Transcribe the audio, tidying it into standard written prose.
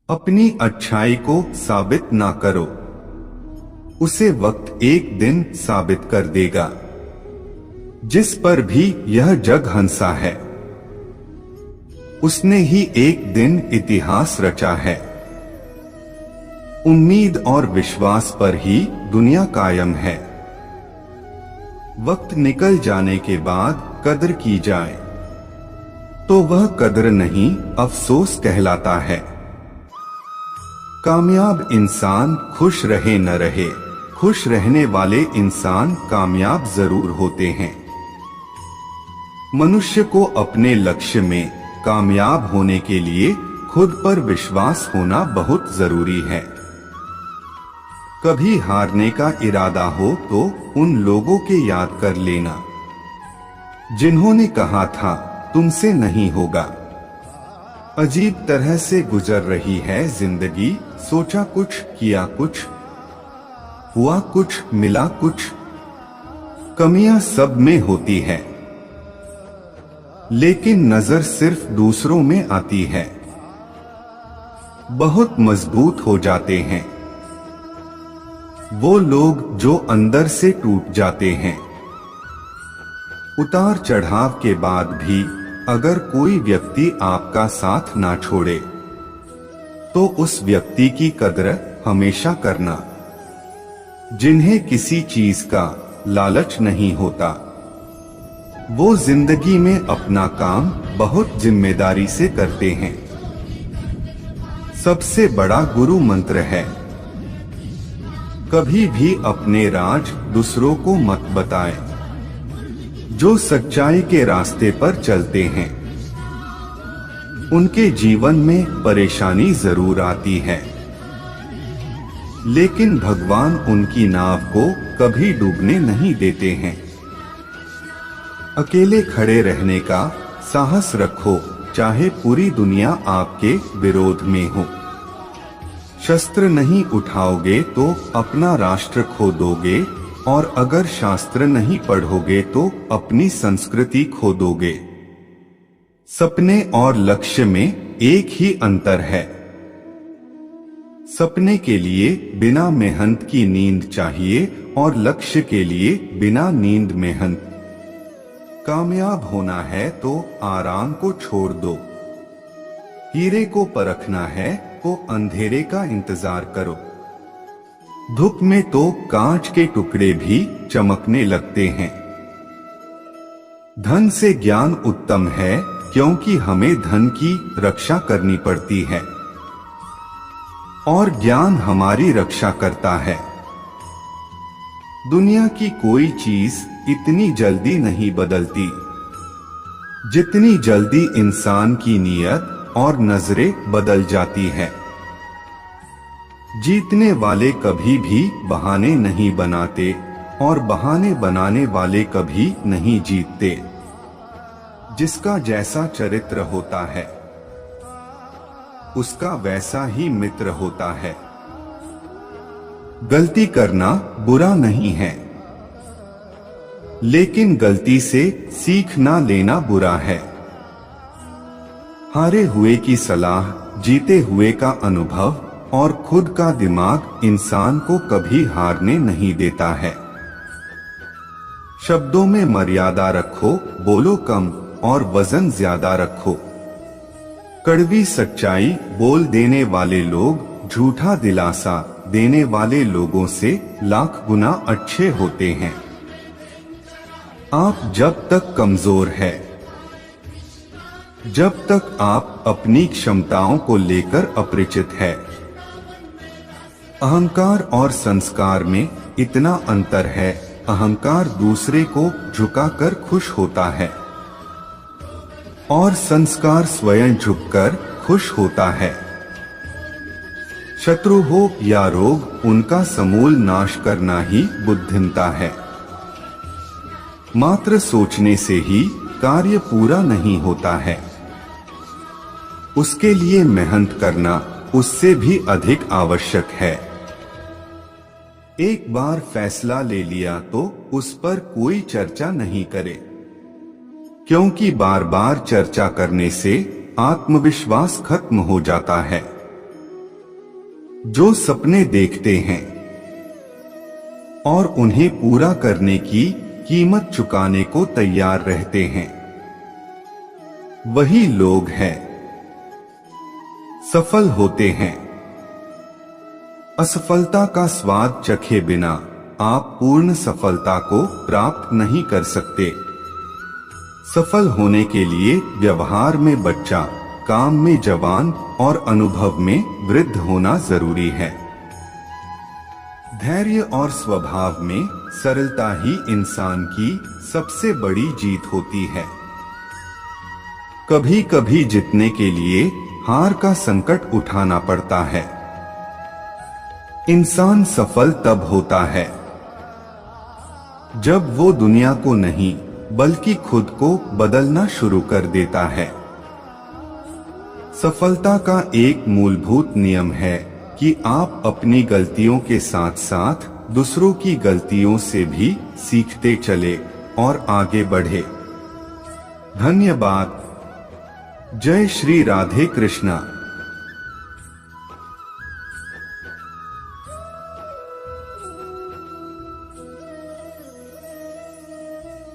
अपनी अच्छाई को साबित ना करो, उसे वक्त एक दिन साबित कर देगा। जिस पर भी यह जग हंसा है, उसने ही एक दिन इतिहास रचा है। उम्मीद और विश्वास पर ही दुनिया कायम है। वक्त निकल जाने के बाद कद्र की जाए तो वह कद्र नहीं, अफसोस कहलाता है। कामयाब इंसान खुश रहे न रहे, खुश रहने वाले इंसान कामयाब जरूर होते हैं। मनुष्य को अपने लक्ष्य में कामयाब होने के लिए खुद पर विश्वास होना बहुत जरूरी है। कभी हारने का इरादा हो तो उन लोगों के याद कर लेना जिन्होंने कहा था तुमसे नहीं होगा। अजीब तरह से गुजर रही है जिंदगी, सोचा कुछ, किया कुछ, हुआ कुछ, मिला कुछ। कमियां सब में होती है, लेकिन नजर सिर्फ दूसरों में आती है। बहुत मजबूत हो जाते हैं वो लोग जो अंदर से टूट जाते हैं। उतार चढ़ाव के बाद भी अगर कोई व्यक्ति आपका साथ ना छोड़े तो उस व्यक्ति की कद्र हमेशा करना। जिन्हें किसी चीज का लालच नहीं होता, वो जिंदगी में अपना काम बहुत जिम्मेदारी से करते हैं। सबसे बड़ा गुरु मंत्र है, कभी भी अपने राज दूसरों को मत बताएं। जो सच्चाई के रास्ते पर चलते हैं उनके जीवन में परेशानी जरूर आती है, लेकिन भगवान उनकी नाव को कभी डूबने नहीं देते हैं। अकेले खड़े रहने का साहस रखो, चाहे पूरी दुनिया आपके विरोध में हो। शस्त्र नहीं उठाओगे तो अपना राष्ट्र खो दोगे, और अगर शास्त्र नहीं पढ़ोगे तो अपनी संस्कृति खो दोगे। सपने और लक्ष्य में एक ही अंतर है। सपने के लिए बिना मेहनत की नींद चाहिए और लक्ष्य के लिए बिना नींद मेहनत। कामयाब होना है तो आराम को छोड़ दो। हीरे को परखना है तो अंधेरे का इंतजार करो। धूप में तो कांच के टुकड़े भी चमकने लगते हैं। धन से ज्ञान उत्तम है, क्योंकि हमें धन की रक्षा करनी पड़ती है और ज्ञान हमारी रक्षा करता है। दुनिया की कोई चीज इतनी जल्दी नहीं बदलती जितनी जल्दी इंसान की नीयत और नजरें बदल जाती है। जीतने वाले कभी भी बहाने नहीं बनाते और बहाने बनाने वाले कभी नहीं जीतते। जिसका जैसा चरित्र होता है उसका वैसा ही मित्र होता है। गलती करना बुरा नहीं है, लेकिन गलती से सीखना लेना बुरा है। हारे हुए की सलाह, जीते हुए का अनुभव और खुद का दिमाग इंसान को कभी हारने नहीं देता है। शब्दों में मर्यादा रखो, बोलो कम और वजन ज्यादा रखो। कड़वी सच्चाई बोल देने वाले लोग झूठा दिलासा देने वाले लोगों से लाख गुना अच्छे होते हैं। आप जब तक कमजोर है, जब तक आप अपनी क्षमताओं को लेकर अपरिचित है। अहंकार और संस्कार में इतना अंतर है, अहंकार दूसरे को झुकाकर खुश होता है और संस्कार स्वयं झुककर खुश होता है। शत्रु हो या रोग, उनका समूल नाश करना ही बुद्धिमता है। मात्र सोचने से ही कार्य पूरा नहीं होता है, उसके लिए मेहनत करना उससे भी अधिक आवश्यक है। एक बार फैसला ले लिया तो उस पर कोई चर्चा नहीं करे, क्योंकि बार बार चर्चा करने से आत्मविश्वास खत्म हो जाता है। जो सपने देखते हैं और उन्हें पूरा करने की कीमत चुकाने को तैयार रहते हैं, वही लोग हैं सफल होते हैं। असफलता का स्वाद चखे बिना आप पूर्ण सफलता को प्राप्त नहीं कर सकते। सफल होने के लिए व्यवहार में बच्चा, काम में जवान और अनुभव में वृद्ध होना जरूरी है। धैर्य और स्वभाव में सरलता ही इंसान की सबसे बड़ी जीत होती है। कभी कभी जीतने के लिए हार का संकट उठाना पड़ता है। इंसान सफल तब होता है जब वो दुनिया को नहीं बल्कि खुद को बदलना शुरू कर देता है। सफलता का एक मूलभूत नियम है कि आप अपनी गलतियों के साथ साथ दूसरों की गलतियों से भी सीखते चले और आगे बढ़े। धन्यवाद। जय श्री राधे कृष्णा।